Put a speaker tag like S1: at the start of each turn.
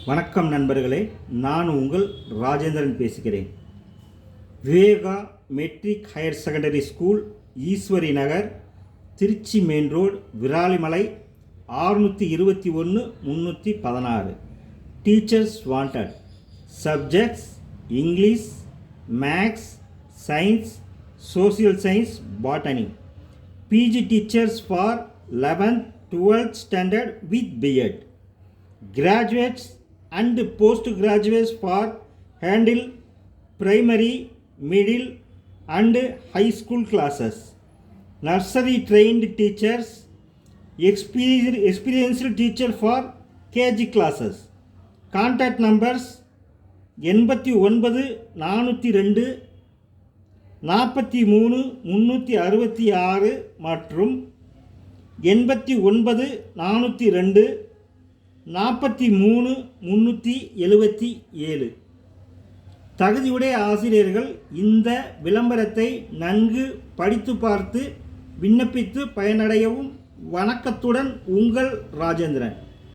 S1: வணக்கம் நண்பர்களே, நான் உங்கள் ராஜேந்திரன் பேசுகிறேன். Viveka matric higher secondary school, Eswari Nagar, Tiruchi main road, Viralimalai, 621 316. Teachers wanted. Subjects English, maths, science, social science, botany. PG teachers for 11th 12th standard with B.Ed. Graduates and postgraduates for handle primary, middle and high school classes. Nursery trained teachers, experienced teacher for KG classes. Contact numbers 89 402 43 366 மற்றும் 89 402 43 377. தகுதியுடைய ஆசிரியர்கள் இந்த விளம்பரத்தை நன்கு படித்து பார்த்து விண்ணப்பித்து பயனடையவும். வணக்கத்துடன் உங்கள் ராஜேந்திரன்.